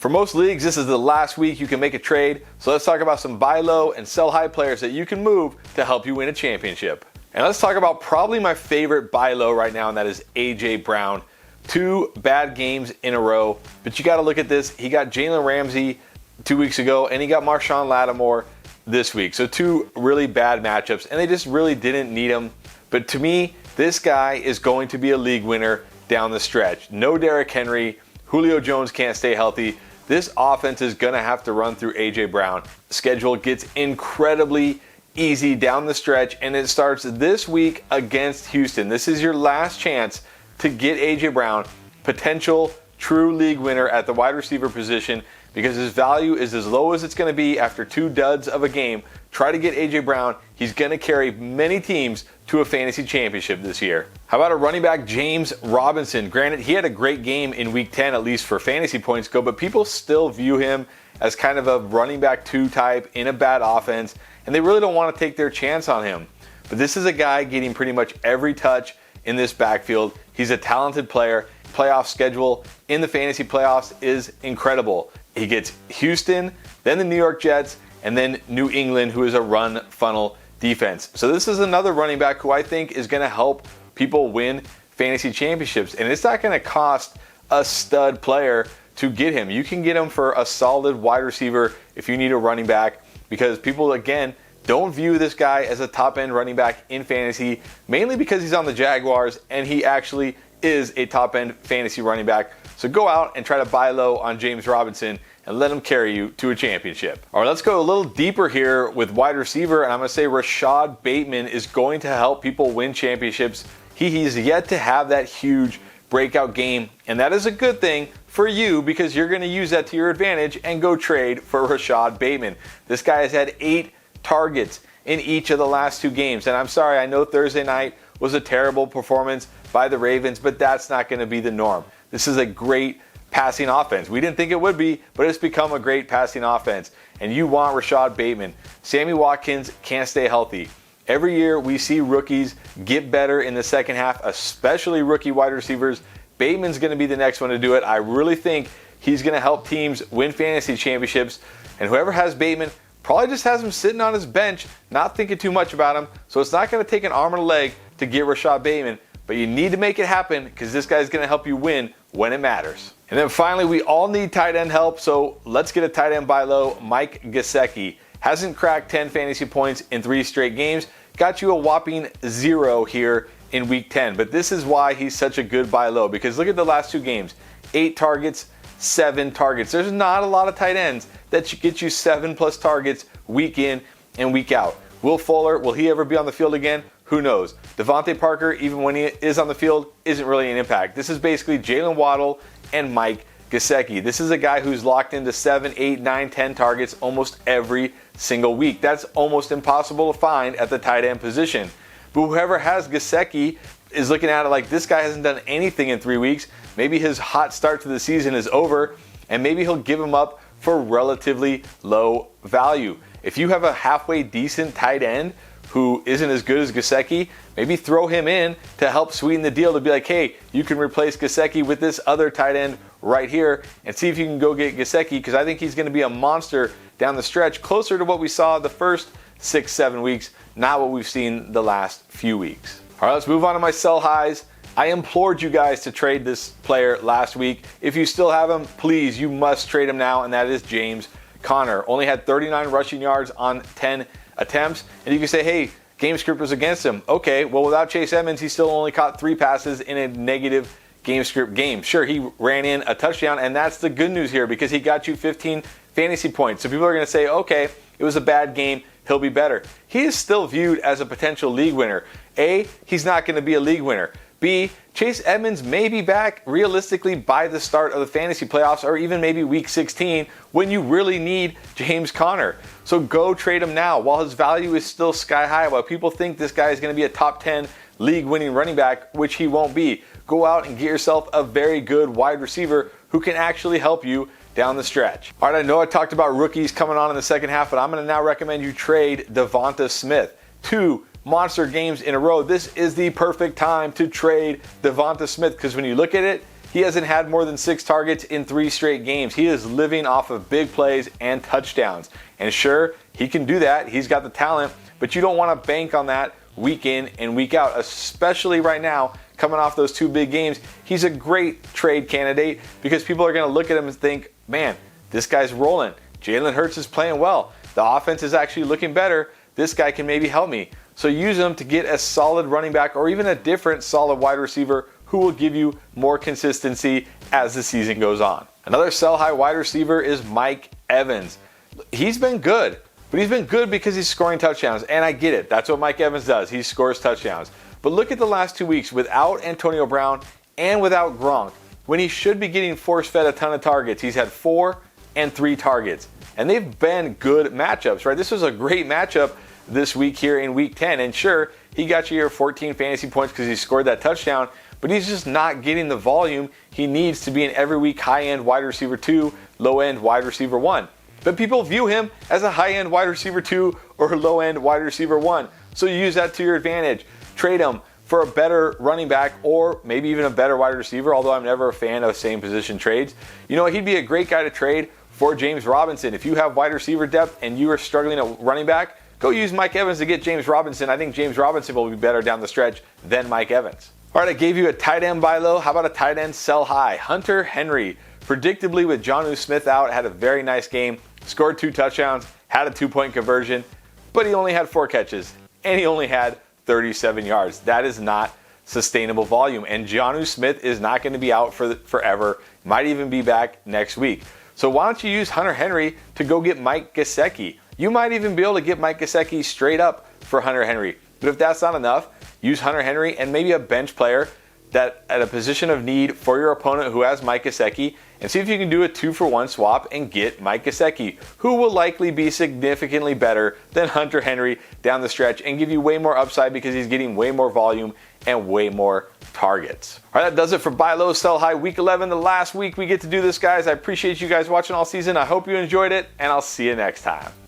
For most leagues, this is the last week you can make a trade, so let's talk about some buy low and sell high players that you can move to help you win a championship. And let's talk about probably my favorite buy low right now, and that is A.J. Brown. 2 bad games in a row, but you got to look at this. He got Jalen Ramsey 2 weeks ago, and he got Marshawn Lattimore this week. So 2 really bad matchups, and they just really didn't need him. But to me, this guy is going to be a league winner down the stretch. No Derrick Henry. Julio Jones can't stay healthy. This offense is going to have to run through A.J. Brown. The schedule gets incredibly easy down the stretch, and it starts this week against Houston. This is your last chance to get A.J. Brown, potential true league winner at the wide receiver position, because his value is as low as it's going to be after 2 duds of a game. Try to get A.J. Brown. He's going to carry many teams to a fantasy championship this year. How about a running back, James Robinson? Granted, he had a great game in week 10, at least for fantasy points go, but people still view him as kind of a running back 2 type in a bad offense, and they really don't want to take their chance on him. But this is a guy getting pretty much every touch in this backfield. He's a talented player. Playoff schedule in the fantasy playoffs is incredible. He gets Houston, then the New York Jets, and then New England, who is a run funnel defense. So this is another running back who I think is going to help people win fantasy championships. And it's not going to cost a stud player to get him. You can get him for a solid wide receiver if you need a running back, because people, again, don't view this guy as a top-end running back in fantasy, mainly because he's on the Jaguars, and he actually is a top-end fantasy running back. So go out and try to buy low on James Robinson and let him carry you to a championship. All right, let's go a little deeper here with wide receiver, and I'm going to say Rashad Bateman is going to help people win championships. He's yet to have that huge breakout game, and that is a good thing for you because you're going to use that to your advantage and go trade for Rashad Bateman. This guy has had 8 targets in each of the last 2 games, and I'm sorry, I know Thursday night was a terrible performance by the Ravens, but that's not going to be the norm. This is a great passing offense. We didn't think it would be, but it's become a great passing offense, and you want Rashad Bateman. Sammy Watkins can't stay healthy. Every year we see rookies get better in the second half, especially rookie wide receivers. Bateman's going to be the next one to do it. I really think he's going to help teams win fantasy championships, and whoever has Bateman probably just has him sitting on his bench, not thinking too much about him. So it's not going to take an arm and a leg to get Rashad Bateman, but you need to make it happen because this guy's going to help you win when it matters. And then finally, we all need tight end help, so let's get a tight end buy low. Mike Gesicki hasn't cracked 10 fantasy points in 3 straight games. Got you a whopping 0 here in week 10, but this is why he's such a good buy low, because look at the last 2 games. 8 targets, 7 targets. There's not a lot of tight ends that get you 7+ targets week in and week out. Will Fuller, will he ever be on the field again? Who knows? Devontae Parker, even when he is on the field, isn't really an impact. This is basically Jalen Waddle and Mike Gesicki. This is a guy who's locked into 7, 8, 9, 10 targets almost every single week. That's almost impossible to find at the tight end position. But whoever has Gesicki is looking at it like this guy hasn't done anything in 3 weeks. Maybe his hot start to the season is over, and maybe he'll give him up for relatively low value. If you have a halfway decent tight end who isn't as good as Gesicki, maybe throw him in to help sweeten the deal, to be like, hey, you can replace Gesicki with this other tight end right here and see if you can go get Gesicki, because I think he's going to be a monster down the stretch, closer to what we saw the first 6-7 weeks, not what we've seen the last few weeks. All right, let's move on to my sell highs. I implored you guys to trade this player last week. If you still have him, please, you must trade him now, and that is James Conner. Only had 39 rushing yards on 10 attempts, and you can say, hey, game script was against him. Okay, well, without Chase Edmonds, he still only caught 3 passes in a negative game script game. Sure, he ran in a touchdown, and that's the good news here, because he got you 15 fantasy points. So people are going to say, okay, it was a bad game, he'll be better. He is still viewed as a potential league winner. A, he's not going to be a league winner. B, Chase Edmonds may be back realistically by the start of the fantasy playoffs, or even maybe week 16 when you really need James Conner. So go trade him now while his value is still sky high, while people think this guy is going to be a top 10 league winning running back, which he won't be. Go out and get yourself a very good wide receiver who can actually help you down the stretch. All right, I know I talked about rookies coming on in the second half, but I'm going to now recommend you trade Devonta Smith. 2 monster games in a row. This is the perfect time to trade Devonta Smith, because when you look at it, He hasn't had more than 6 targets in 3 straight games. He is living off of big plays and touchdowns. And sure, he can do that. He's got the talent, but you don't want to bank on that week in and week out, especially right now, coming off those 2 big games. He's a great trade candidate because people are going to look at him and think, man, this guy's rolling. Jalen Hurts is playing well. The offense is actually looking better. This guy can maybe help me. So use him to get a solid running back or even a different solid wide receiver who will give you more consistency as the season goes on. Another sell high wide receiver is Mike Evans. He's been good, but he's been good because he's scoring touchdowns, and I get it. That's what Mike Evans does. He scores touchdowns. But look at the last 2 weeks without Antonio Brown and without Gronk. When he should be getting force-fed a ton of targets, he's had 4 and 3 targets. And they've been good matchups, right? This was a great matchup this week here in week 10. And sure, he got you your 14 fantasy points because he scored that touchdown, but he's just not getting the volume he needs to be an every week high-end wide receiver 2, low-end wide receiver 1. But people view him as a high-end wide receiver 2 or low-end wide receiver 1. So you use that to your advantage. Trade him for a better running back or maybe even a better wide receiver, although I'm never a fan of same position trades. You know, he'd be a great guy to trade for James Robinson. If you have wide receiver depth and you are struggling at running back, go use Mike Evans to get James Robinson. I think James Robinson will be better down the stretch than Mike Evans. All right, I gave you a tight end buy low. How about a tight end sell high? Hunter Henry, predictably with Jonnu Smith out, had a very nice game, scored 2 touchdowns, had a 2-point conversion, but he only had 4 catches, and he only had 37 yards. That is not sustainable volume, and Jonnu Smith is not going to be out for forever, might even be back next week. So why don't you use Hunter Henry to go get Mike Gesicki? You might even be able to get Mike Gesicki straight up for Hunter Henry. But if that's not enough, use Hunter Henry and maybe a bench player that at a position of need for your opponent who has Mike Gesicki, and see if you can do a 2-for-1 swap and get Mike Gesicki, who will likely be significantly better than Hunter Henry down the stretch and give you way more upside because he's getting way more volume and way more targets. All right, that does it for Buy Low, Sell High Week 11, the last week we get to do this, guys. I appreciate you guys watching all season. I hope you enjoyed it, and I'll see you next time.